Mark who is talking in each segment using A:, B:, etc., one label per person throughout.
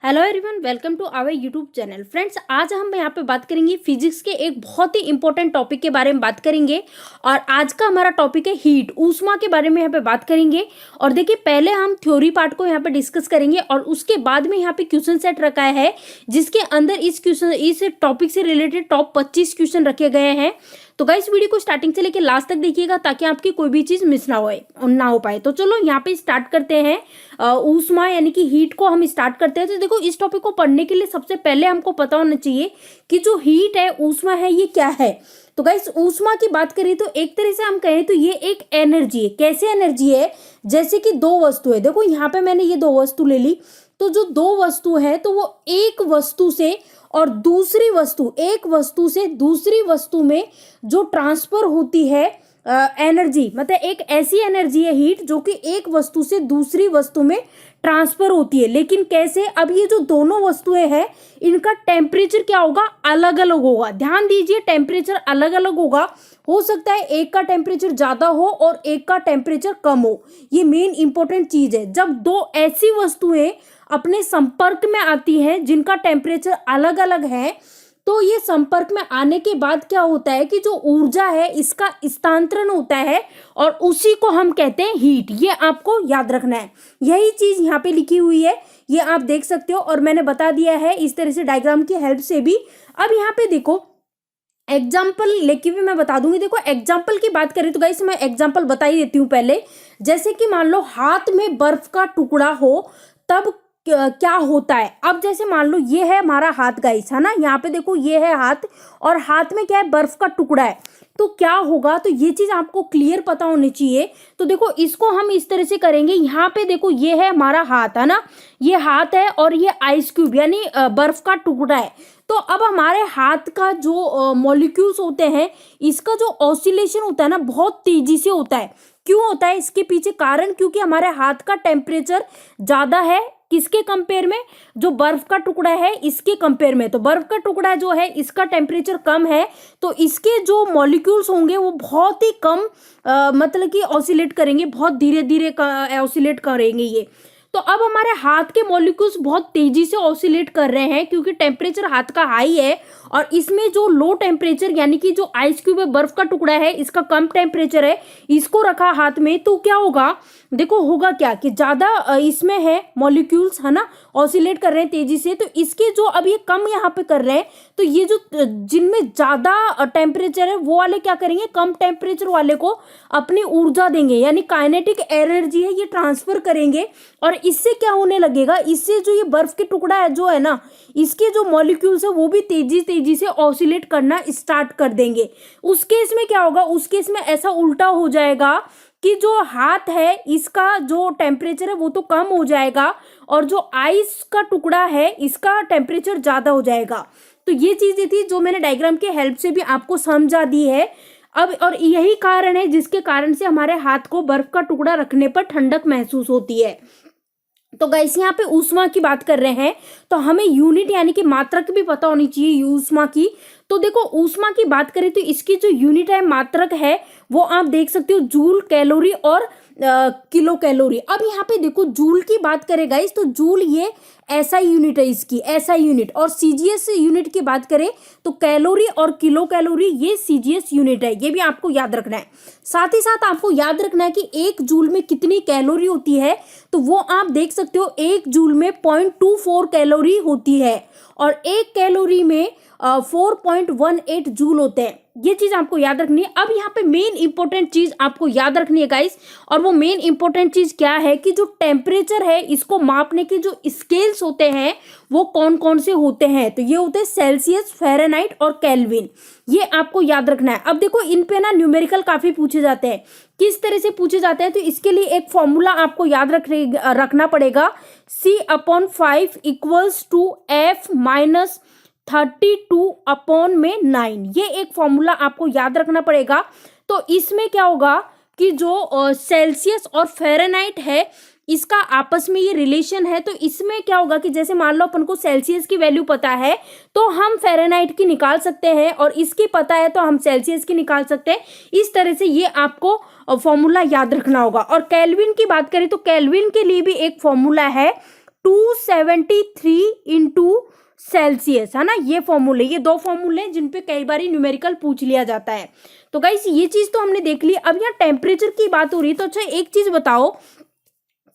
A: Hello everyone, welcome to our YouTube channel. Friends, आज हम यहाँ पे बात करेंगे फिजिक्स के एक बहुत ही इंपॉर्टेंट टॉपिक के बारे में बात करेंगे। और आज का हमारा टॉपिक है हीट, ऊष्मा के बारे में यहाँ पे बात करेंगे। और देखिए, पहले हम थ्योरी पार्ट को यहाँ पे डिस्कस करेंगे और उसके बाद में यहाँ पे क्वेश्चन सेट रखा है जिसके अंदर इस टॉपिक से रिलेटेड टॉप 25 क्वेश्चन रखे गए हैं। तो गाइस, वीडियो को स्टार्टिंग से लेकर लास्ट तक देखिएगा ताकि आपकी कोई भी चीज मिस ना हो पाए। तो चलो यहाँ पे स्टार्ट करते हैं। ऊष्मा यानी कि हीट को हम स्टार्ट करते हैं। तो देखो, इस टॉपिक को पढ़ने के लिए सबसे पहले हमको पता होना चाहिए कि जो हीट है, ऊष्मा है, ये क्या है। तो गाइस, ऊष्मा की बात करें तो एक तरह से हम कहें तो ये एक एनर्जी है। कैसे एनर्जी है? जैसे कि दो वस्तु है। देखो, यहाँ पे मैंने ये दो वस्तु ले ली। तो जो दो वस्तु है तो वो एक वस्तु से और दूसरी वस्तु, एक वस्तु से दूसरी वस्तु में जो ट्रांसफर होती है एनर्जी, मतलब एक ऐसी एनर्जी है हीट जो कि एक वस्तु से दूसरी वस्तु में ट्रांसफर होती है। लेकिन कैसे? अब ये जो दोनों वस्तुएं हैं, इनका टेम्परेचर क्या होगा? अलग अलग होगा। ध्यान दीजिए, टेम्परेचर अलग अलग होगा। हो सकता है एक का टेम्परेचर ज्यादा हो और एक का टेम्परेचर कम हो। ये मेन इंपॉर्टेंट चीज है। जब दो ऐसी वस्तुएं अपने संपर्क में आती हैं जिनका टेम्परेचर अलग अलग है, तो ये संपर्क में आने के बाद क्या होता है कि जो ऊर्जा है इसका स्थानांतरण होता है और उसी को हम कहते हैं हीट। ये आपको याद रखना है। यही चीज यहाँ पे लिखी हुई है, ये आप देख सकते हो और मैंने बता दिया है इस तरह से डायग्राम की हेल्प से भी। अब यहाँ पे देखो, एग्जाम्पल लेके भी मैं बता दूंगी। देखो, एग्जाम्पल की बात करें तो गाइस, मैं एग्जाम्पल बता ही देती हूँ पहले। जैसे कि मान लो हाथ में बर्फ का टुकड़ा हो, तब क्या होता है। अब जैसे मान लो ये है हमारा हाथ गाइस, है ना। यहाँ पे देखो, ये है हाथ और हाथ में क्या है? बर्फ का टुकड़ा है। तो क्या होगा? तो ये चीज आपको क्लियर पता होनी चाहिए। तो देखो, इसको हम इस तरह से करेंगे। यहाँ पे देखो, ये है हमारा हाथ, है ना। ये हाथ है और ये आइस क्यूब यानी बर्फ का टुकड़ा है। तो अब हमारे हाथ का जो मॉलिक्यूल्स होते हैं, इसका जो ऑसिलेशन होता है ना, बहुत तेजी से होता है। क्यों होता है? इसके पीछे कारण, क्योंकि हमारे हाथ का टेम्परेचर ज्यादा है। किसके कंपेयर में? जो बर्फ का टुकड़ा है इसके कंपेयर में। तो बर्फ का टुकड़ा जो है इसका टेम्परेचर कम है, तो इसके जो मॉलिक्यूल्स होंगे वो बहुत ही कम मतलब कि ऑसिलेट करेंगे, बहुत धीरे धीरे ऑसिलेट करेंगे ये। तो अब हमारे हाथ के मॉलिक्यूल्स बहुत तेजी से ऑसिलेट कर रहे हैं क्योंकि टेम्परेचर हाथ का हाई है और इसमें जो लो टेम्परेचर यानी कि जो आइस क्यूब है, बर्फ का टुकड़ा है, इसका कम टेम्परेचर है, इसको रखा हाथ में। तो क्या होगा? देखो, होगा क्या कि ज्यादा इसमें है मॉलिक्यूल्स, है ना, ऑसिलेट कर रहे हैं तेजी से। तो इसके जो अब ये कम यहाँ पे कर रहे हैं, तो ये जो जिनमें ज्यादा टेम्परेचर है वो वाले क्या करेंगे? कम टेम्परेचर वाले को अपनी ऊर्जा देंगे, यानी काइनेटिक एनर्जी है ये ट्रांसफर करेंगे। और इससे क्या होने लगेगा? इससे जो ये बर्फ के टुकड़ा है जो है ना, इसके जो मॉलिक्यूल्स है वो भी तेजी तेजी से ऑसिलेट करना स्टार्ट कर देंगे। उस केस में क्या होगा? उस केस में ऐसा उल्टा हो जाएगा कि जो हाथ है इसका जो टेम्परेचर है वो तो कम हो जाएगा और जो आइस का टुकड़ा है इसका टेम्परेचर ज्यादा हो जाएगा। तो ये चीजें थी जो मैंने डायग्राम के हेल्प से भी आपको समझा दी है। अब और यही कारण है जिसके कारण से हमारे हाथ को बर्फ का टुकड़ा रखने पर ठंडक महसूस होती है। तो गाइस, यहाँ पे ऊष्मा की बात कर रहे हैं तो हमें यूनिट यानी कि मात्रक भी पता होनी चाहिए ऊष्मा की। तो देखो, ऊष्मा की बात करें तो इसकी जो यूनिट है, मात्रक है, वो आप देख सकते हो जूल, कैलोरी और किलो कैलोरी। अब यहाँ पे देखो, जूल की बात करें गाइस तो जूल ये ऐसा यूनिट है इसकी, ऐसा यूनिट। और सीजीएस यूनिट की बात करें तो कैलोरी और किलो कैलोरी ये सीजीएस यूनिट है। ये भी आपको याद रखना है। साथ ही साथ आपको याद रखना है कि एक जूल में कितनी कैलोरी होती है, तो वो आप देख सकते हो एक जूल में 0.24 कैलोरी होती है और एक कैलोरी में 4.18 जूल होते हैं। ये चीज आपको याद रखनी है। अब यहाँ पे मेन इंपॉर्टेंट चीज आपको याद रखनी है गाइस, और वो मेन इंपॉर्टेंट चीज क्या है कि जो टेम्परेचर है इसको मापने के जो स्केल्स होते हैं वो कौन कौन से होते हैं। तो ये होते हैं सेल्सियस, फ़ारेनहाइट और केल्विन। ये आपको याद रखना है। अब देखो, इन पे ना न्यूमेरिकल काफी पूछे जाते हैं। किस तरह से पूछे जाते हैं? तो इसके लिए एक फॉर्मूला आपको याद रखना पड़ेगा। C/5 = F - 32/9। ये एक फॉर्मूला आपको याद रखना पड़ेगा। तो इसमें क्या होगा कि जो सेल्सियस और फ़ारेनहाइट है इसका आपस में ये रिलेशन है। तो इसमें क्या होगा कि जैसे मान लो अपन को सेल्सियस की वैल्यू पता है तो हम फ़ारेनहाइट की निकाल सकते हैं, और इसकी पता है तो हम सेल्सियस की निकाल सकते हैं। इस तरह से ये आपको फॉर्मूला याद रखना होगा। और केल्विन की बात करें तो केल्विन के लिए भी एक फॉर्मूला है, 273 इंटू सेल्सियस, है ना। ये फॉर्मूले, ये दो फॉर्मूले हैं जिन पे कई बार न्यूमेरिकल पूछ लिया जाता है। तो गाइस ये चीज तो हमने देख ली। अब यहाँ टेम्परेचर की बात हो रही है, तो अच्छा एक चीज बताओ,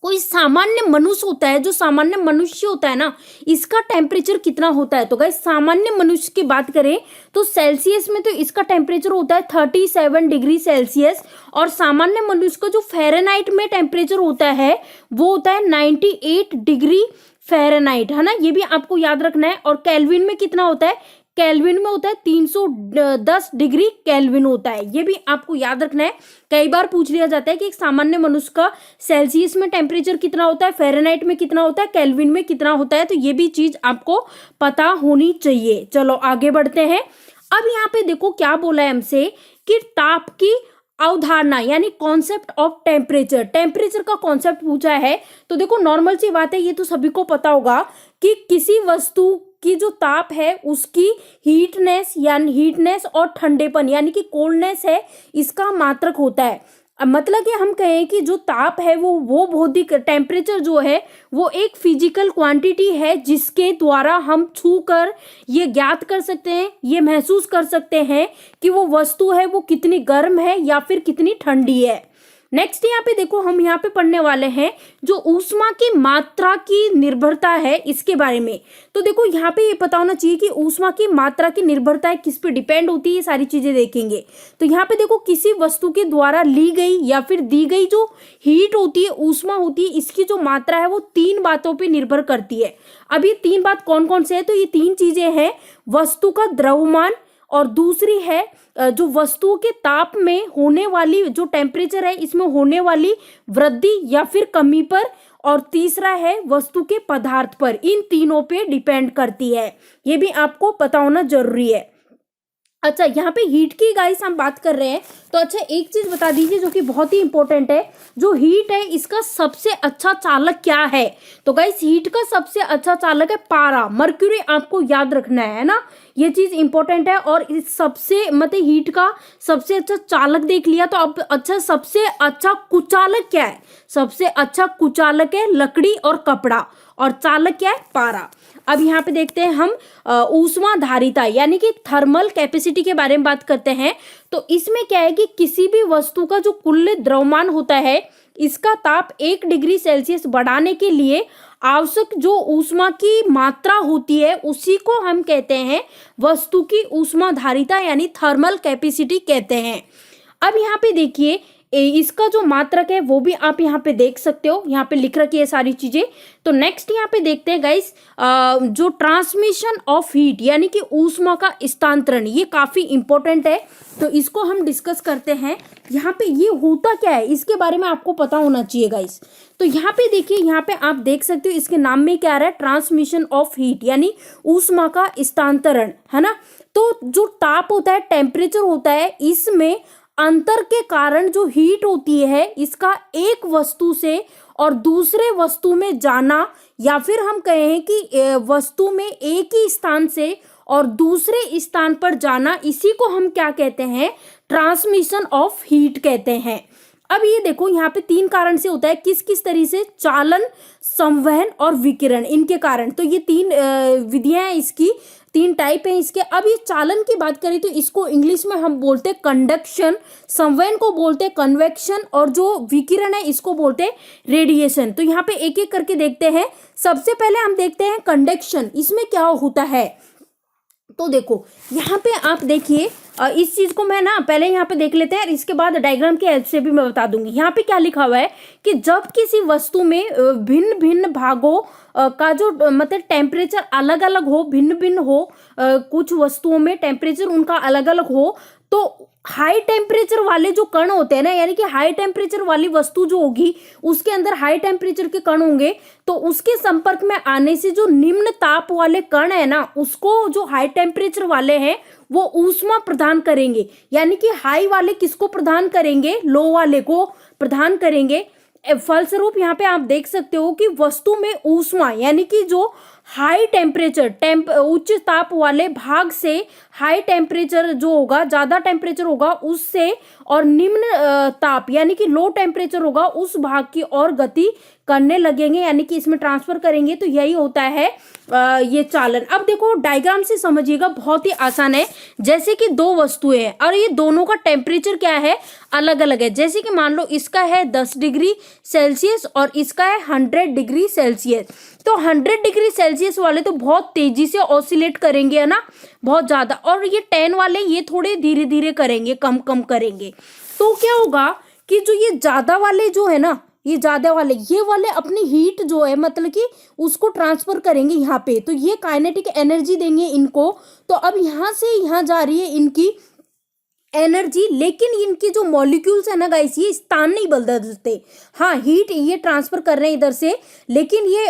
A: कोई सामान्य मनुष्य होता है, जो सामान्य मनुष्य होता है ना, इसका टेम्परेचर कितना होता है? तो गाइस सामान्य मनुष्य की बात करें तो सेल्सियस में तो इसका टेम्परेचर होता है 37 डिग्री सेल्सियस, और सामान्य मनुष्य का जो फ़ारेनहाइट में टेम्परेचर होता है वो होता है 98 डिग्री फ़ारेनहाइट, है ना। ये भी आपको याद रखना है। और केल्विन में कितना होता है? केल्विन में होता है 310 डिग्री केल्विन होता है। ये भी आपको याद रखना है। कई बार पूछ लिया जाता है कि एक सामान्य मनुष्य का सेल्सियस में टेम्परेचर कितना होता है, फ़ारेनहाइट में कितना होता है, केल्विन में कितना होता है। तो ये भी चीज आपको पता होनी चाहिए। चलो आगे बढ़ते हैं। अब यहाँ पे देखो क्या बोला है हमसे कि ताप की अवधारणा यानी कॉन्सेप्ट ऑफ टेम्परेचर, टेम्परेचर का कॉन्सेप्ट पूछा है। तो देखो नॉर्मल सी बात है, ये तो सभी को पता होगा कि किसी वस्तु की जो ताप है उसकी हीटनेस और ठंडेपन यानी कि कोल्डनेस है, इसका मात्रक होता है। अब मतलब कि हम कहें कि जो ताप है वो भौतिक टेम्परेचर जो है वो एक फिजिकल क्वांटिटी है जिसके द्वारा हम छू कर ये ज्ञात कर सकते हैं, ये महसूस कर सकते हैं कि वो वस्तु है वो कितनी गर्म है या फिर कितनी ठंडी है। नेक्स्ट यहाँ पे देखो, हम यहाँ पे पढ़ने वाले हैं जो ऊष्मा की मात्रा की निर्भरता है इसके बारे में। तो देखो यहाँ पे ये पता होना चाहिए कि ऊष्मा की मात्रा की निर्भरता किस पे डिपेंड होती है, ये सारी चीजें देखेंगे। तो यहाँ पे देखो किसी वस्तु के द्वारा ली गई या फिर दी गई जो हीट होती है, ऊष्मा होती है, इसकी जो मात्रा है वो 3 बातों पे निर्भर करती है। अब ये 3 बात कौन कौन से है? तो ये 3 चीजें हैं, वस्तु का द्रव्यमान, और दूसरी है जो वस्तुओं के ताप में होने वाली जो टेम्परेचर है इसमें होने वाली वृद्धि या फिर कमी पर, और तीसरा है वस्तु के पदार्थ पर। इन तीनों पे डिपेंड करती है, ये भी आपको पता होना जरूरी है। अच्छा यहाँ पे हीट की गाइस हम बात कर रहे हैं, तो अच्छा एक चीज बता दीजिए जो कि बहुत ही इंपॉर्टेंट है, जो हीट है इसका सबसे अच्छा चालक क्या है? तो गाइस हीट का सबसे अच्छा चालक है पारा, मर्क्यूरी, आपको याद रखना है ना, ये चीज इंपॉर्टेंट है। और इस सबसे मतलब हीट का सबसे अच्छा चालक देख लिया, तो अब अच्छा सबसे अच्छा कुचालक क्या है? सबसे अच्छा कुचालक है लकड़ी और कपड़ा, और चालक क्या है? पारा। अब यहाँ पे देखते हैं हम ऊष्मा धारिता यानी कि थर्मल कैपेसिटी के बारे में बात करते हैं। तो इसमें क्या है कि किसी भी वस्तु का जो कुल द्रव्यमान होता है इसका ताप 1 डिग्री सेल्सियस बढ़ाने के लिए आवश्यक जो ऊष्मा की मात्रा होती है उसी को हम कहते हैं वस्तु की ऊष्मा धारिता यानी थर्मल कैपेसिटी कहते हैं। अब यहाँ पे देखिए इसका जो मात्रक है वो भी आप यहाँ पे देख सकते हो, यहाँ पे लिख रखी है सारी चीजें। तो नेक्स्ट यहाँ पे देखते हैं गाइस जो ट्रांसमिशन ऑफ हीट यानी कि ऊष्मा का स्थानांतरण, ये काफी इंपॉर्टेंट है, तो इसको हम डिस्कस करते हैं। यहाँ पे ये होता क्या है इसके बारे में आपको पता होना चाहिए गाइस। तो यहाँ पे देखिए, यहाँ पे आप देख सकते हो इसके नाम में क्या आ रहा है, ट्रांसमिशन ऑफ हीट यानी ऊष्मा का स्थानांतरण, है ना। तो जो ताप होता है, टेम्परेचर होता है, इसमें अंतर के कारण जो हीट होती है इसका एक वस्तु से और दूसरे वस्तु में जाना, या फिर हम कहें कि वस्तु में एक ही स्थान से और दूसरे स्थान पर जाना, इसी को हम क्या कहते हैं? ट्रांसमिशन ऑफ हीट कहते हैं। अब ये देखो यहाँ पे 3 कारण से होता है, किस किस तरीके से? चालन, संवहन और विकिरण, इनके कारण। तो ये 3 विधियां हैं, इसकी 3 टाइप हैं इसके। अब ये चालन की बात करें तो इसको इंग्लिश में हम बोलते हैं कंडक्शन, संवहन को बोलते हैं कन्वेक्शन, और जो विकिरण है इसको बोलते हैं रेडिएशन। तो यहाँ पे एक एक करके देखते हैं। सबसे पहले हम देखते हैं कंडक्शन, इसमें क्या होता है? तो देखो यहाँ पे आप देखिए, इस चीज को मैं ना पहले यहाँ पे देख लेते हैं, इसके बाद डायग्राम की हेल्प से भी मैं बता दूंगी। यहाँ पे क्या लिखा हुआ है कि जब किसी वस्तु में भिन्न भिन्न भागों का जो मतलब टेम्परेचर अलग अलग हो, भिन्न भिन्न हो, कुछ वस्तुओं में टेम्परेचर उनका अलग अलग हो, तो हाई टेम्परेचर वाले जो कण होते हैं ना, यानी कि हाई टेम्परेचर वाली वस्तु जो होगी उसके अंदर हाई टेम्परेचर के कण होंगे, तो उसके संपर्क में आने से जो निम्न ताप वाले कण है ना, उसको जो हाई टेम्परेचर वाले हैं वो ऊष्मा प्रदान करेंगे। यानी कि हाई वाले किसको प्रदान करेंगे? लो वाले को प्रदान करेंगे। फलस्वरूप यहाँ पे आप देख सकते हो कि वस्तु में ऊष्मा यानी कि जो हाई टेम्परेचर उच्च ताप वाले भाग से हाई टेम्परेचर जो होगा, ज्यादा टेम्परेचर होगा उससे, और निम्न ताप यानी कि लो टेम्परेचर होगा उस भाग की ओर गति करने लगेंगे यानी कि इसमें ट्रांसफर करेंगे, तो यही होता है ये चालन। अब देखो डायग्राम से समझिएगा, बहुत ही आसान है। जैसे कि दो वस्तुएं हैं और ये दोनों का टेम्परेचर क्या है, अलग अलग है। जैसे कि मान लो इसका है 10 डिग्री सेल्सियस और इसका है 100 डिग्री सेल्सियस। तो 100 डिग्री सेल्सियस वाले तो बहुत तेजी से ऑसिलेट करेंगे, है ना, बहुत ज्यादा, और ये 10 वाले ये थोड़े धीरे धीरे करेंगे, कम कम करेंगे। तो क्या होगा कि जो ये ज्यादा वाले जो है ना, ये ज्यादा वाले, ये वाले अपनी हीट जो है मतलब कि उसको ट्रांसफर करेंगे यहाँ पे, तो ये काइनेटिक एनर्जी देंगे इनको। तो अब यहाँ से यहाँ जा रही है इनकी एनर्जी, लेकिन इनकी जो मॉलिक्यूल्स है ना गाइस, ये स्थान नहीं बदलते। हाँ, हीट ये ट्रांसफर कर रहे हैं इधर से, लेकिन ये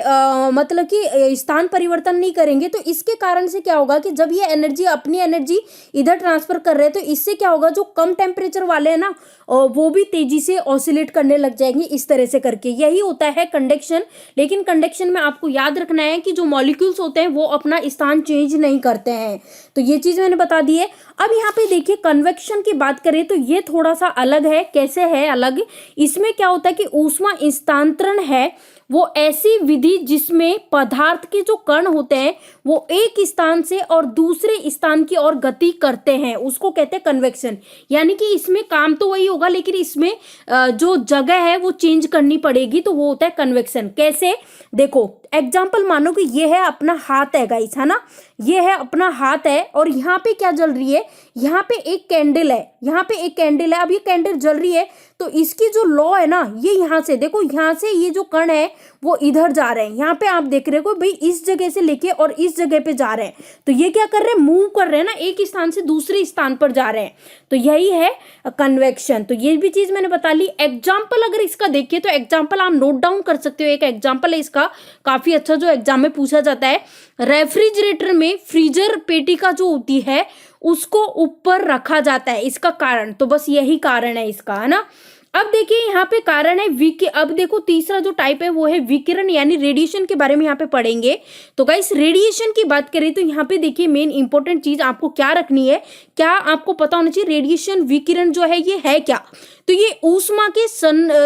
A: मतलब कि स्थान परिवर्तन नहीं करेंगे। तो इसके कारण से क्या होगा कि जब ये एनर्जी, अपनी एनर्जी इधर ट्रांसफर कर रहे हैं, तो इससे क्या होगा, जो कम टेम्परेचर वाले हैं ना वो भी तेजी से ऑसिलेट करने लग जाएंगे, इस तरह से करके। यही होता है कंडक्शन। लेकिन कंडक्शन में आपको याद रखना है कि जो मॉलिक्यूल्स होते हैं वो अपना स्थान चेंज नहीं करते हैं। तो ये चीज मैंने बता दी है। अब यहाँ पे देखिए कन्वेक्शन की बात करें तो ये थोड़ा सा अलग है। कैसे है अलग? इसमें क्या होता है कि ऊष्मा स्थानांतरण है वो ऐसी विधि जिसमें पदार्थ के जो कण होते हैं वो एक स्थान से और दूसरे स्थान की ओर गति करते हैं, उसको कहते हैं कन्वेक्शन। यानी कि इसमें काम तो वही होगा, लेकिन इसमें जो जगह है वो चेंज करनी पड़ेगी, तो वो होता है कन्वेक्शन। कैसे? देखो एग्जाम्पल मानो कि ये है अपना हाथ है गाइस, है ना, ये है अपना हाथ है और यहाँ पे क्या जल रही है, यहाँ पे एक कैंडल है, यहाँ पे एक कैंडल है। अब ये कैंडल जल रही है तो इसकी जो लॉ है ना, ये यहाँ से देखो, यहाँ से ये जो कण है वो इधर जा रहे हैं। यहाँ पे आप देख रहे हो भाई इस जगह से लेके और इस जगह पे जा रहे हैं, तो ये क्या कर रहे हैं, मूव कर रहे हैं ना, एक स्थान से दूसरे स्थान पर जा रहे हैं, तो यही है कन्वेक्शन। तो ये भी चीज मैंने बता ली। एग्जाम्पल अगर इसका देखिए तो एग्जाम्पल आप नोट डाउन कर सकते हो। एक एग्जाम्पल है इसका काफी अच्छा जो एग्जाम में पूछा जाता है। रेफ्रिजरेटर में फ्रीजर पेटी का जो होती है उसको ऊपर रखा जाता है, इसका कारण, तो बस यही कारण है इसका, है ना। अब देखिए यहाँ पे कारण है अब देखो तीसरा जो टाइप है वो है विकिरण यानी रेडिएशन के बारे में यहाँ पे पढ़ेंगे। तो गाइस रेडिएशन की बात करें तो यहाँ पे देखिए मेन इंपॉर्टेंट चीज आपको क्या रखनी है, क्या आपको पता होना चाहिए, रेडिएशन विकिरण जो है ये है क्या। तो ये ऊष्मा के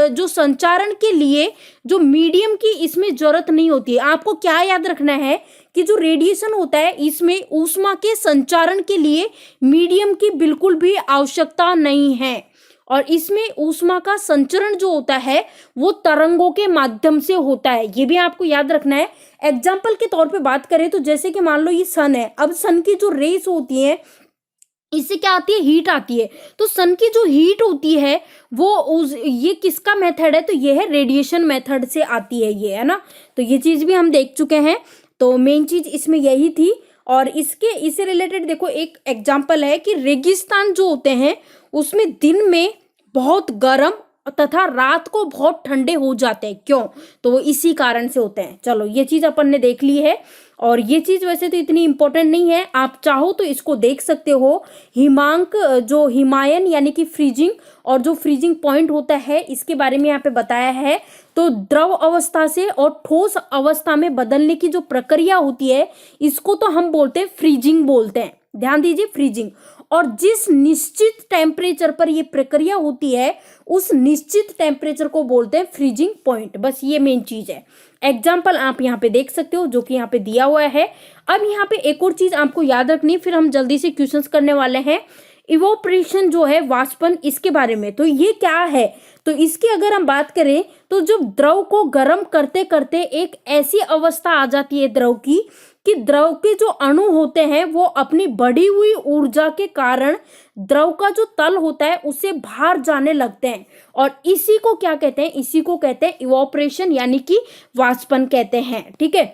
A: जो संचारण के लिए जो मीडियम की इसमें जरूरत नहीं होती है। आपको क्या याद रखना है कि जो रेडिएशन होता है इसमें ऊष्मा के संचारण के लिए मीडियम की बिल्कुल भी आवश्यकता नहीं है, और इसमें ऊष्मा का संचरण जो होता है वो तरंगों के माध्यम से होता है, ये भी आपको याद रखना है। एग्जाम्पल के तौर पे बात करें तो जैसे कि मान लो ये सन है, अब सन की जो रेस होती है इससे क्या आती है, हीट आती है। तो सन की जो हीट होती है वो ये किसका मेथड है, तो ये है रेडिएशन मेथड से आती है ये, है ना। तो ये चीज भी हम देख चुके हैं, तो मेन चीज इसमें यही थी। और इससे रिलेटेड देखो एक एग्जाम्पल है कि रेगिस्तान जो होते हैं उसमें दिन में बहुत गर्म तथा रात को बहुत ठंडे हो जाते हैं। क्यों? तो वो इसी कारण से होते हैं। चलो ये चीज अपन ने देख ली है, और ये चीज वैसे तो इतनी इंपॉर्टेंट नहीं है, आप चाहो तो इसको देख सकते हो। हिमांक जो हिमायन यानी कि फ्रीजिंग और जो फ्रीजिंग पॉइंट होता है इसके बारे में यहाँ पे बताया है। तो द्रव अवस्था से और ठोस अवस्था में बदलने की जो प्रक्रिया होती है इसको तो हम बोलते हैं फ्रीजिंग बोलते हैं, ध्यान दीजिए फ्रीजिंग। और जिस निश्चित टेम्परेचर पर ये प्रक्रिया होती है उस निश्चित टेम्परेचर को बोलते हैं फ्रीजिंग पॉइंट, बस ये मेन चीज है। एग्जाम्पल आप यहाँ पे देख सकते हो जो कि यहाँ पे दिया हुआ है। अब यहाँ पे एक और चीज आपको याद रखनी, फिर हम जल्दी से क्वेश्चंस करने वाले हैं। इवोपरेशन जो है वाष्पन, इसके बारे में, तो ये क्या है, तो इसकी अगर हम बात करें तो जब द्रव को गर्म करते करते एक ऐसी अवस्था आ जाती है द्रव की कि द्रव के जो अणु होते हैं वो अपनी बढ़ी हुई ऊर्जा के कारण द्रव का जो तल होता है उससे बाहर जाने लगते हैं, और इसी को क्या कहते हैं, इसी को कहते हैं इवोपरेशन यानी कि वाष्पन कहते हैं। ठीक है,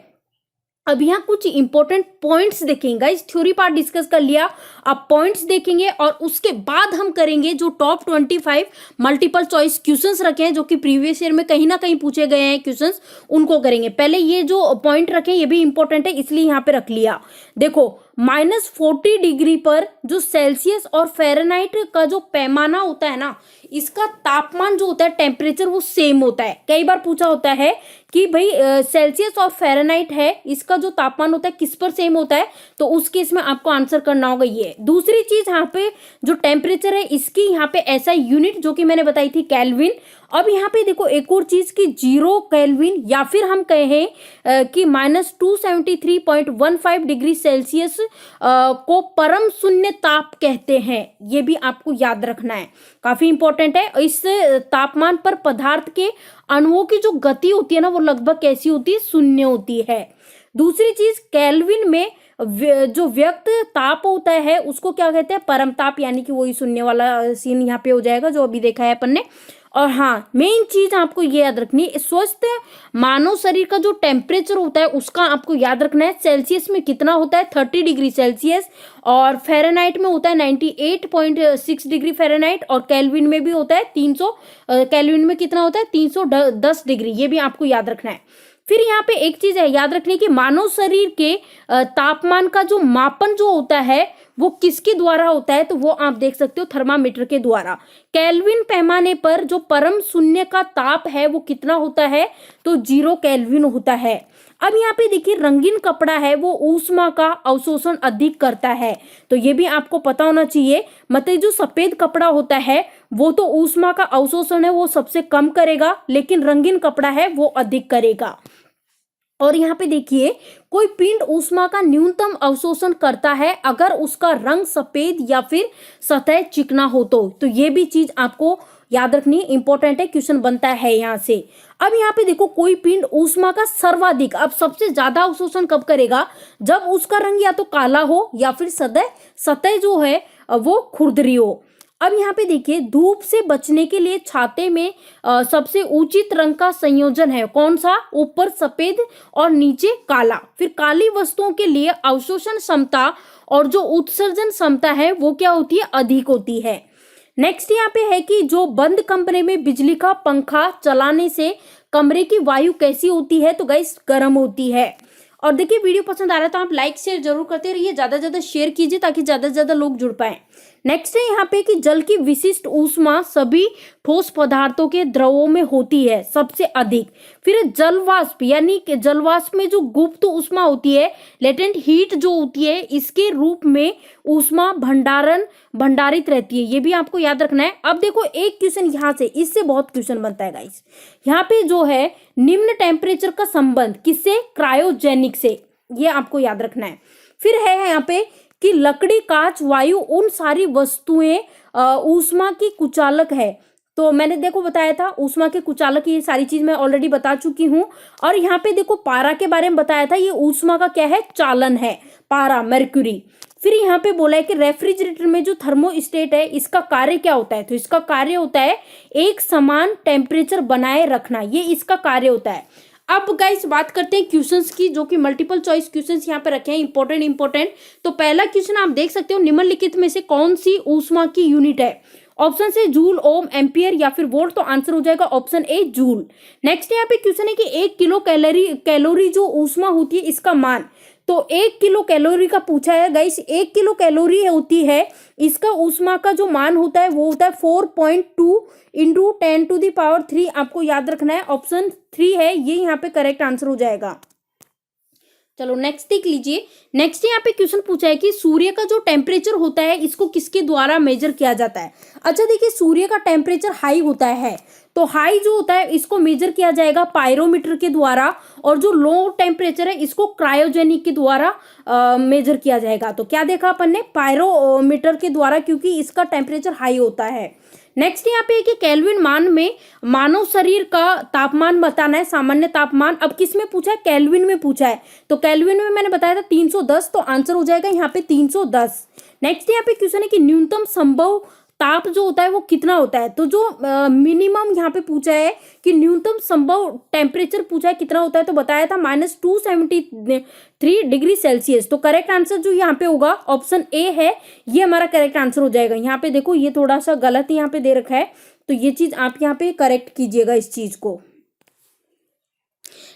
A: अब यहाँ कुछ इंपॉर्टेंट पॉइंट्स देखेंगे। इस थ्योरी पार्ट डिस्कस कर लिया, अब पॉइंट्स देखेंगे और उसके बाद हम करेंगे जो टॉप 25 मल्टीपल चॉइस क्वेश्चंस रखे हैं जो कि प्रीवियस ईयर में कहीं ना कहीं पूछे गए हैं क्वेश्चंस, उनको करेंगे। पहले ये जो पॉइंट रखे ये भी इंपॉर्टेंट है इसलिए यहाँ पे रख लिया। देखो -40 डिग्री पर जो सेल्सियस और फ़ारेनहाइट का जो पैमाना होता है ना, इसका तापमान जो होता है, टेम्परेचर, वो सेम होता है। कई बार पूछा होता है कि भाई सेल्सियस और फ़ारेनहाइट है, इसका जो तापमान होता है किस पर सेम होता है, तो उस केस में आपको आंसर करना होगा ये। दूसरी चीज यहाँ पे जो टेम्परेचर है इसकी यहाँ पे ऐसा यूनिट जो कि मैंने बताई थी, केल्विन। अब यहाँ पे देखो एक और चीज की 0 केल्विन या फिर हम कहें कि -273.15 डिग्री सेल्सियस को परम शून्य ताप कहते हैं। ये भी आपको याद रखना है, काफी इंपॉर्टेंट है। इस तापमान पर पदार्थ के अणुओं की जो गति होती है ना, वो लगभग कैसी होती है, शून्य होती है। दूसरी चीज, केल्विन में जो व्यक्त ताप होता है उसको क्या कहते हैं, परम ताप, यानी कि वही शून्य वाला सीन यहाँ पे हो जाएगा जो अभी देखा है अपन ने। और हाँ, मेन चीज आपको ये याद रखनी है, स्वस्थ मानव शरीर का जो टेम्परेचर होता है उसका आपको याद रखना है। सेल्सियस में कितना होता है, 30 डिग्री सेल्सियस, और फ़ारेनहाइट में होता है 98.6 डिग्री फ़ारेनहाइट, और केल्विन में भी होता है 300, केल्विन में कितना होता है, 310 डिग्री। ये भी आपको याद रखना है। फिर यहाँ पे एक चीज है याद रखने की, मानव शरीर के तापमान का जो मापन जो होता है वो किसके द्वारा होता है, तो वो आप देख सकते हो थर्मामीटर के द्वारा। केल्विन पैमाने पर जो परम शून्य का ताप है वो कितना होता है, तो 0 केल्विन होता है। अब यहाँ पे देखिए, रंगीन कपड़ा है वो ऊष्मा का अवशोषण अधिक करता है, तो ये भी आपको पता होना चाहिए। मतलब जो सफेद कपड़ा होता है वो तो ऊष्मा का अवशोषण है वो सबसे कम करेगा, लेकिन रंगीन कपड़ा है वो अधिक करेगा। और यहाँ पे देखिए, कोई पिंड ऊष्मा का न्यूनतम अवशोषण करता है अगर उसका रंग सफेद या फिर सतह चिकना हो तो ये भी चीज आपको याद रखनी इंपॉर्टेंट है, क्वेश्चन बनता है यहाँ से। अब यहाँ पे देखो, कोई पिंड ऊष्मा का सर्वाधिक, अब सबसे ज्यादा अवशोषण कब करेगा, जब उसका रंग या तो काला हो या फिर सतह जो है वो खुरदरी हो। अब यहाँ पे देखिए, धूप से बचने के लिए छाते में सबसे उचित रंग का संयोजन है कौन सा, ऊपर सफेद और नीचे काला। फिर काली वस्तुओं के लिए अवशोषण क्षमता और जो उत्सर्जन क्षमता है वो क्या होती है, अधिक होती है। नेक्स्ट यहाँ पे है कि जो बंद कमरे में बिजली का पंखा चलाने से कमरे की वायु कैसी होती है, तो गाइस गर्म होती है। और देखिए, वीडियो पसंद आ रहा है तो आप लाइक शेयर जरूर करते रहिए, ज्यादा से ज्यादा शेयर कीजिए ताकि ज्यादा से ज्यादा लोग जुड़ पाए। नेक्स्ट है यहाँ पे कि जल की विशिष्ट ऊष्मा सभी ठोस पदार्थों के द्रवों में होती है सबसे अधिक। फिर जलवाष्प, यानी कि जलवाष्प में जो गुप्त ऊष्मा होती है, लेटेंट हीट जो होती है, इसके रूप में ऊष्मा भंडारित रहती है, ये भी आपको याद रखना है। अब देखो एक क्वेश्चन यहाँ से, इससे बहुत क्वेश्चन बनता है गाइस। यहाँ पे जो है निम्न टेम्परेचर का संबंध किससे, क्रायोजेनिक से, ये आपको याद रखना है। फिर है यहाँ पे कि लकड़ी, कांच, वायु, उन सारी वस्तुएं ऊष्मा की कुचालक है। तो मैंने देखो बताया था ऊष्मा के कुचालक, ये सारी चीज मैं ऑलरेडी बता चुकी हूँ। और यहाँ पे देखो पारा के बारे में बताया था, ये ऊष्मा का क्या है, चालन है, पारा, मर्क्यूरी। फिर यहाँ पे बोला है कि रेफ्रिजरेटर में जो थर्मोस्टेट है इसका कार्य क्या होता है, तो इसका कार्य होता है एक समान टेम्परेचर बनाए रखना, ये इसका कार्य होता है। अब गाइस बात करते हैं क्वेश्चंस की, जो कि मल्टीपल चॉइस क्वेश्चंस यहाँ पे रखे हैं, इंपॉर्टेंट। तो पहला क्वेश्चन आप देख सकते हो, निम्नलिखित में से कौन सी ऊष्मा की यूनिट है। ऑप्शन से जूल, ओम, एम्पियर या फिर वोल्ट, तो आंसर हो जाएगा ऑप्शन ए, जूल। नेक्स्ट यहाँ पे क्वेश्चन है कि 1 किलो कैलोरी जो ऊष्मा होती है इसका मान, तो 1 किलो कैलोरी का पूछा है गाइस। 1 किलो कैलोरी होती है, इसका ऊष्मा का जो मान होता है वो होता है 4.2 इंटू 10⁻³ आपको याद रखना है, ऑप्शन 3 है ये यहाँ पे करेक्ट आंसर हो जाएगा। चलो नेक्स्ट देख लीजिए। नेक्स्ट यहाँ पे क्वेश्चन पूछा है कि सूर्य का जो टेम्परेचर होता है इसको किसके द्वारा मेजर किया जाता है। अच्छा देखिए, सूर्य का टेम्परेचर हाई होता है, तो हाई जो होता है इसको मेजर किया जाएगा पायरोमीटर के द्वारा, और जो लो टेम्परेचर है इसको क्रायोजेनिक के द्वारा मेजर किया जाएगा। तो क्या देखा अपन ने, पायरोमीटर के द्वारा, क्योंकि इसका टेम्परेचर हाई होता है। नेक्स्ट यहाँ पे है कि केल्विन मान में मानव शरीर का तापमान बताना है, सामान्य तापमान। अब किस में पूछा है, केल्विन में पूछा है, तो केल्विन में मैंने बताया था 310, तो आंसर हो जाएगा यहाँ पे 310। नेक्स्ट यहाँ पे क्वेश्चन है कि न्यूनतम संभव ताप जो होता है वो कितना होता है, तो जो मिनिमम यहाँ पे पूछा है कि न्यूनतम संभव टेम्परेचर पूछा है कितना होता है, तो बताया था -273 डिग्री सेल्सियस। तो करेक्ट आंसर जो यहाँ पे होगा ऑप्शन ए है, ये हमारा करेक्ट आंसर हो जाएगा। यहाँ पे देखो ये थोड़ा सा गलत यहाँ पे दे रखा है, तो ये चीज आप यहाँ पे करेक्ट कीजिएगा इस चीज को।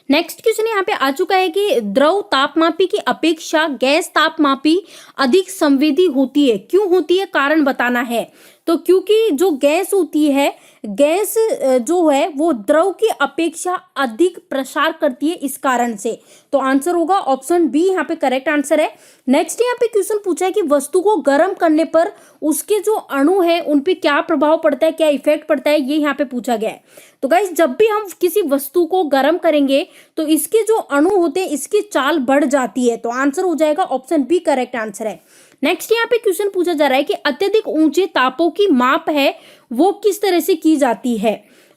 A: नेक्स्ट क्वेश्चन यहाँ पे आ चुका है कि द्रव तापमापी की अपेक्षा गैस तापमापी अधिक संवेदी होती है, क्यों होती है, कारण बताना है। तो क्योंकि जो गैस होती है, गैस जो है वो द्रव की अपेक्षा अधिक प्रसार करती है, इस कारण से। तो आंसर होगा ऑप्शन बी यहाँ पे करेक्ट आंसर है। नेक्स्ट यहाँ पे क्वेश्चन पूछा है कि वस्तु को गर्म करने पर उसके जो अणु है उन पे क्या प्रभाव पड़ता है, क्या इफेक्ट पड़ता है, ये यहाँ पे पूछा गया है। तो गाइस जब भी हम किसी वस्तु को गर्म करेंगे तो इसके जो अणु होते हैं इसकी चाल बढ़ जाती है। तो आंसर हो जाएगा ऑप्शन बी करेक्ट आंसर है। नेक्स्ट यहाँ पे क्वेश्चन पूछा जा रहा है कि अत्यधिक ऊंचे तापों की माप है वो किस तरह से की जाती है।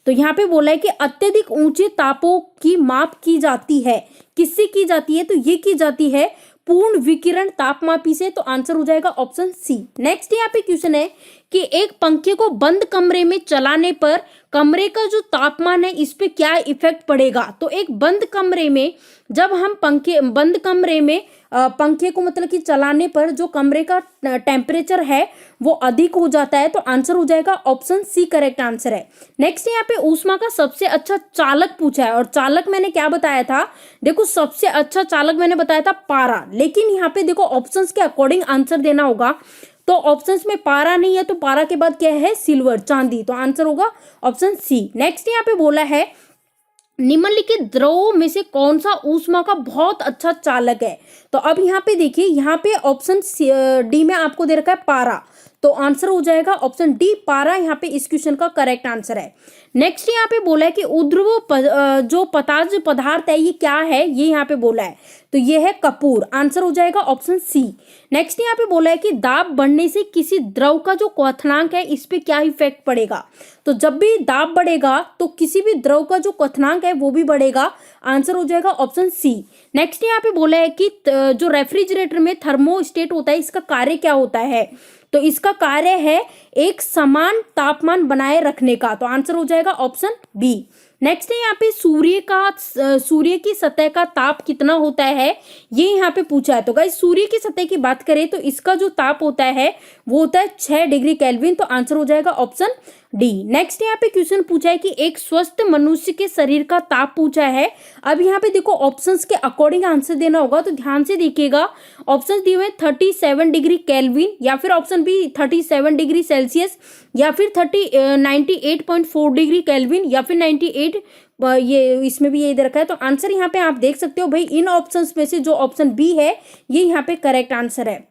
A: तो यहाँ पे बोला है कि अत्यधिक ऊंचे तापों की माप की जाती है, किससे की जाती है, तो ये की जाती है पूर्ण विकिरण तापमापी से। तो आंसर हो जाएगा ऑप्शन सी। नेक्स्ट यहाँ पे क्वेश्चन है कि एक पंखे को बंद कमरे में चलाने पर कमरे का जो तापमान है इस पे क्या इफेक्ट पड़ेगा। तो एक बंद कमरे में जब हम बंद कमरे में पंखे को मतलब कि चलाने पर जो कमरे का टेम्परेचर है वो अधिक हो जाता है। तो आंसर हो जाएगा ऑप्शन सी करेक्ट आंसर है। नेक्स्ट यहाँ पे ऊष्मा का सबसे अच्छा चालक पूछा है, और चालक मैंने क्या बताया था, देखो सबसे अच्छा चालक मैंने बताया था पारा, लेकिन यहाँ पे देखो ऑप्शंस के अकॉर्डिंग आंसर देना होगा। तो ऑप्शंस में पारा नहीं है, तो पारा के बाद क्या है, सिल्वर चांदी। तो आंसर होगा ऑप्शन सी। नेक्स्ट यहाँ पे बोला है निम्नलिखित द्रवों में से कौन सा ऊष्मा का बहुत अच्छा चालक है। तो अब यहाँ पे देखिए, यहाँ पे ऑप्शन डी में आपको दे रखा है पारा। तो आंसर हो जाएगा ऑप्शन डी पारा, यहाँ पे इस क्वेश्चन का करेक्ट आंसर है। नेक्स्ट यहाँ पे बोला है कि ऊर्ध्व जो पताज पदार्थ है ये क्या है, ये यहाँ पे बोला है, तो ये है कपूर। आंसर हो जाएगा ऑप्शन सी। नेक्स्ट यहाँ पे बोला है कि दाब बढ़ने से किसी द्रव का जो क्वथनांक है इस पे क्या इफेक्ट पड़ेगा। तो जब भी दाब बढ़ेगा तो किसी भी द्रव का जो क्वथनांक है वो भी बढ़ेगा। आंसर हो जाएगा ऑप्शन सी। नेक्स्ट यहाँ पे बोला है कि जो रेफ्रिजरेटर में थर्मोस्टेट होता है इसका कार्य क्या होता है। तो इसका कार्य है एक समान तापमान बनाए रखने का। तो आंसर हो जाएगा ऑप्शन बी। नेक्स्ट है यहाँ पे सूर्य की सतह का ताप कितना होता है, ये यहाँ पे पूछा है। तो गाइस सूर्य की सतह की बात करें तो इसका जो ताप होता है वो होता है 6 डिग्री केल्विन। तो आंसर हो जाएगा ऑप्शन डी। नेक्स्ट यहाँ पे क्वेश्चन पूछा है कि एक स्वस्थ मनुष्य के शरीर का ताप पूछा है। अब यहाँ पे देखो ऑप्शंस के अकॉर्डिंग आंसर देना होगा, तो ध्यान से देखिएगा। ऑप्शंस दिए हुए 37 डिग्री केल्विन, या फिर ऑप्शन बी 37 डिग्री सेल्सियस, या फिर 98.4 डिग्री केल्विन, या फिर 98, ये इसमें भी ये दे रखा है। तो आंसर यहाँ पे आप देख सकते हो भाई, इन ऑप्शंस में से जो ऑप्शन बी है ये यहाँ पे करेक्ट आंसर है।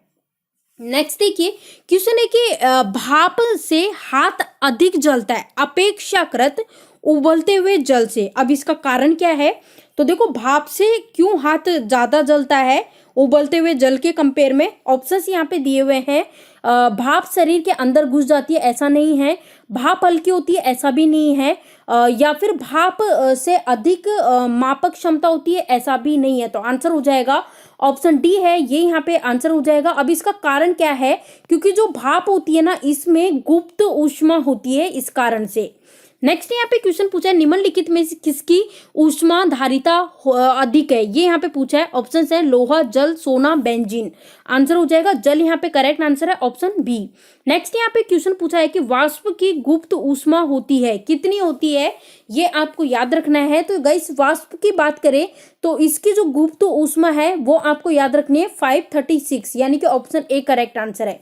A: नेक्स्ट देखिए क्वेश्चन है कि भाप से हाथ अधिक जलता है अपेक्षाकृत उबलते हुए जल से। अब इसका कारण क्या है। तो देखो भाप से क्यों हाथ ज्यादा जलता है उबलते हुए जल के कंपेयर में। ऑप्शंस यहाँ पे दिए हुए हैं। भाप शरीर के अंदर घुस जाती है, ऐसा नहीं है। भाप हल्की होती है, ऐसा भी नहीं है। या फिर भाप से अधिक मापक क्षमता होती है, ऐसा भी नहीं है। तो आंसर हो जाएगा ऑप्शन डी है, ये यहाँ पे आंसर हो जाएगा। अब इसका कारण क्या है, क्योंकि जो भाप होती है ना इसमें गुप्त ऊष्मा होती है, इस कारण से। नेक्स्ट यहाँ पे क्वेश्चन पूछा है निम्नलिखित में से किसकी ऊष्मा धारिता अधिक है, ये यहाँ पे पूछा है। ऑप्शन है लोहा, जल, सोना, बेंजीन। आंसर हो जाएगा जल, यहाँ पे करेक्ट आंसर है ऑप्शन बी। नेक्स्ट यहाँ पे क्वेश्चन पूछा है कि वाष्प की गुप्त ऊष्मा होती है, कितनी होती है, ये आपको याद रखना है। तो गाइस वाष्प की बात करें तो इसकी जो गुप्त ऊष्मा है वो आपको याद रखनी है 536, यानी कि ऑप्शन ए करेक्ट आंसर है।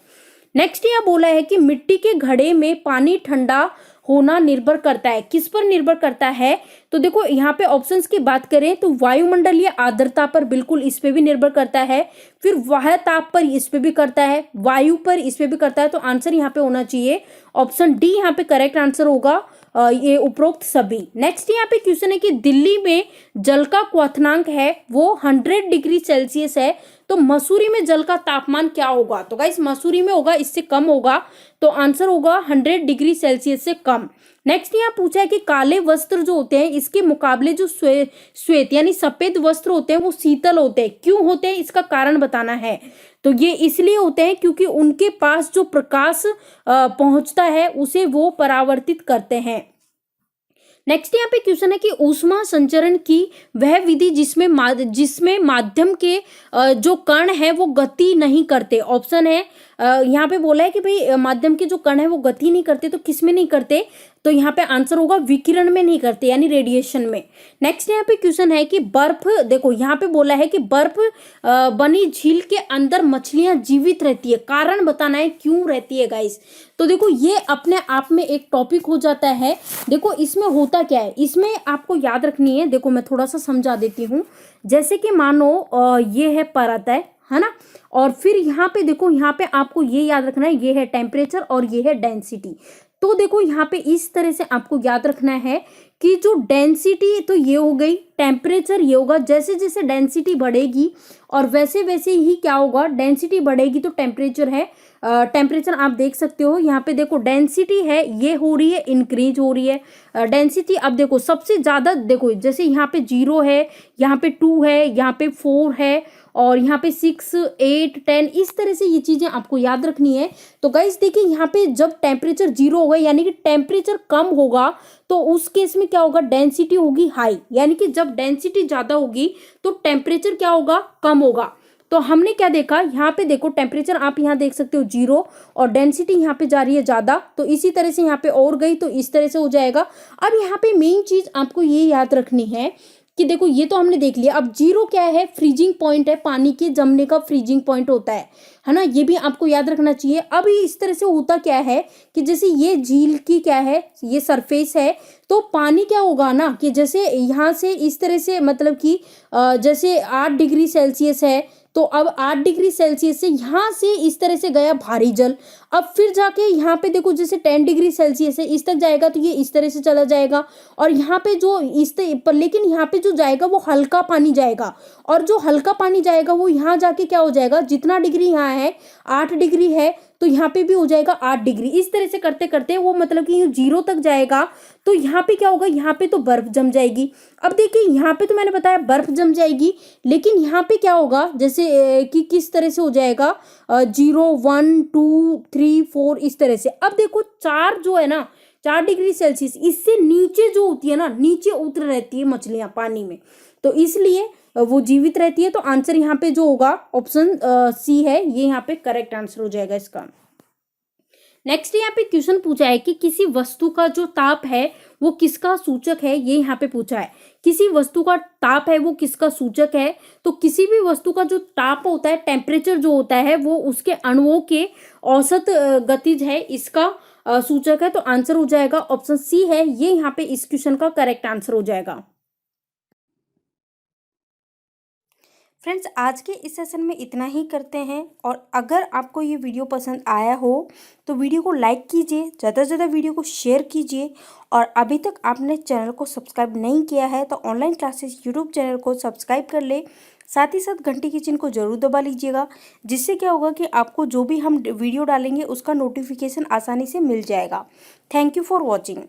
A: नेक्स्ट यहाँ बोला है कि मिट्टी के घड़े में पानी ठंडा होना निर्भर करता है, किस पर निर्भर करता है। तो देखो यहाँ पे ऑप्शंस की बात करें तो वायुमंडलीय आर्द्रता पर, बिल्कुल इस पे भी निर्भर करता है। फिर वाह्य ताप पर इस पे भी करता है, वायु पर इस पे भी करता है। तो आंसर यहाँ पे होना चाहिए ऑप्शन डी, यहाँ पे करेक्ट आंसर होगा ये उपरोक्त सभी। नेक्स्ट यहाँ पे क्वेश्चन है कि दिल्ली में जल का क्वथनांक है वो 100 डिग्री सेल्सियस है, तो मसूरी में जल का तापमान क्या होगा। तो गाइस मसूरी में होगा, इससे कम होगा। तो आंसर होगा 100 डिग्री सेल्सियस से कम। नेक्स्ट यहाँ पूछा है कि काले वस्त्र जो होते हैं इसके मुकाबले जो श्वेत यानी सफेद वस्त्र होते हैं वो शीतल होते हैं, क्यों होते हैं, इसका कारण बताना है। तो ये इसलिए होते हैं क्योंकि उनके पास जो प्रकाश पहुंचता है उसे वो परावर्तित करते हैं। नेक्स्ट यहाँ पे क्वेश्चन है कि ऊष्मा संचरण की वह विधि जिसमें माध्यम के जो कण है वो गति नहीं करते। ऑप्शन है यहाँ पे बोला है कि भाई माध्यम के जो कण है वो गति नहीं करते, तो किसमें नहीं करते। तो यहाँ पे आंसर होगा विकिरण में नहीं करते यानी रेडिएशन में। नेक्स्ट यहाँ पे क्वेश्चन है कि बर्फ, देखो यहाँ पे बोला है कि बर्फ बनी झील के अंदर मछलियां जीवित रहती है, कारण बताना है क्यों रहती है गाइस। तो देखो ये अपने आप में एक टॉपिक हो जाता है। देखो इसमें होता क्या है, इसमें आपको याद रखनी है। देखो मैं थोड़ा सा समझा देती हूँ। जैसे कि मानो ये है परत है ना, और फिर यहाँ पे देखो, यहाँ पे आपको ये याद रखना है, ये है टेम्परेचर और ये है डेंसिटी। तो देखो यहाँ पे इस तरह से आपको याद रखना है कि जो डेंसिटी तो ये हो गई, टेम्परेचर ये होगा। जैसे जैसे डेंसिटी बढ़ेगी और वैसे वैसे ही क्या होगा, डेंसिटी बढ़ेगी तो टेम्परेचर है, टेम्परेचर आप देख सकते हो यहाँ पे। देखो डेंसिटी है ये हो रही है, इंक्रीज हो रही है डेंसिटी। अब देखो सबसे ज्यादा, देखो जैसे यहाँ पे 0 है, यहाँ पे 2 है, यहाँ पे 4 है, और यहाँ पे 6, 8, 10, इस तरह से ये चीजें आपको याद रखनी है। तो गाइस देखिए यहाँ पे जब टेम्परेचर 0 होगा यानी कि टेम्परेचर कम होगा, तो उस केस में क्या होगा, डेंसिटी होगी हाई, यानी कि जब डेंसिटी ज्यादा होगी तो टेम्परेचर क्या होगा, कम होगा। तो हमने क्या देखा, यहाँ पे देखो टेम्परेचर आप यहाँ देख सकते हो 0 और डेंसिटी यहाँ पे जा रही है ज्यादा, तो इसी तरह से यहाँ पे और गई तो इस तरह से हो जाएगा। अब यहाँ पे मेन चीज आपको ये याद रखनी है कि देखो ये तो हमने देख लिया। अब 0 क्या है, फ्रीजिंग पॉइंट है, पानी के जमने का फ्रीजिंग पॉइंट होता है ना, ये भी आपको याद रखना चाहिए। अब इस तरह से होता क्या है कि जैसे ये झील की क्या है, ये सरफेस है, तो पानी क्या होगा ना कि जैसे यहाँ से इस तरह से, मतलब कि जैसे 8 डिग्री सेल्सियस है, तो अब 8 डिग्री सेल्सियस से यहाँ से इस तरह से गया भारी जल, अब फिर जाके यहाँ पे देखो जैसे 10 डिग्री सेल्सियस है, इस तक जाएगा तो ये इस तरह से चला जाएगा, और यहाँ पे जो पर लेकिन यहाँ पे जो जाएगा वो हल्का पानी जाएगा, और जो हल्का पानी जाएगा वो यहाँ जाके क्या हो जाएगा, जितना डिग्री यहाँ है 8 डिग्री है, तो यहाँ पे भी हो जाएगा 8 डिग्री। इस तरह से करते करते वो मतलब कि 0 तक जाएगा, तो यहाँ पे क्या होगा, यहाँ पे तो बर्फ जम जाएगी। अब देखिए यहाँ पे तो मैंने बताया बर्फ जम जाएगी, लेकिन यहाँ पे क्या होगा, जैसे कि किस तरह से हो जाएगा, 0, 1, 2, 3, 4 इस तरह से। अब देखो 4 जो है ना, 4 डिग्री सेल्सियस, इससे नीचे जो होती है ना, नीचे उतर रहती है मछलियां पानी में, तो इसलिए वो जीवित रहती है। तो आंसर यहाँ पे जो होगा ऑप्शन सी है, ये यहाँ पे करेक्ट आंसर हो जाएगा इसका। नेक्स्ट यहाँ पे क्वेश्चन पूछा है कि किसी वस्तु का जो ताप है वो किसका सूचक है, ये यहाँ पे पूछा है। किसी वस्तु का ताप है वो किसका सूचक है, तो किसी भी वस्तु का जो ताप होता है, टेम्परेचर जो होता है, वो उसके अणुओं के औसत गतिज है, इसका सूचक है। तो आंसर हो जाएगा ऑप्शन सी है, ये यहाँ पे इस क्वेश्चन का करेक्ट आंसर हो जाएगा। फ्रेंड्स आज के इस सेशन में इतना ही करते हैं, और अगर आपको ये वीडियो पसंद आया हो तो वीडियो को लाइक कीजिए, ज़्यादा से ज़्यादा वीडियो को शेयर कीजिए, और अभी तक आपने चैनल को सब्सक्राइब नहीं किया है तो ऑनलाइन क्लासेस यूट्यूब चैनल को सब्सक्राइब कर ले, साथ ही साथ घंटी की चिन्ह को जरूर दबा लीजिएगा, जिससे क्या होगा कि आपको जो भी हम वीडियो डालेंगे उसका नोटिफिकेशन आसानी से मिल जाएगा। Thank you for watching.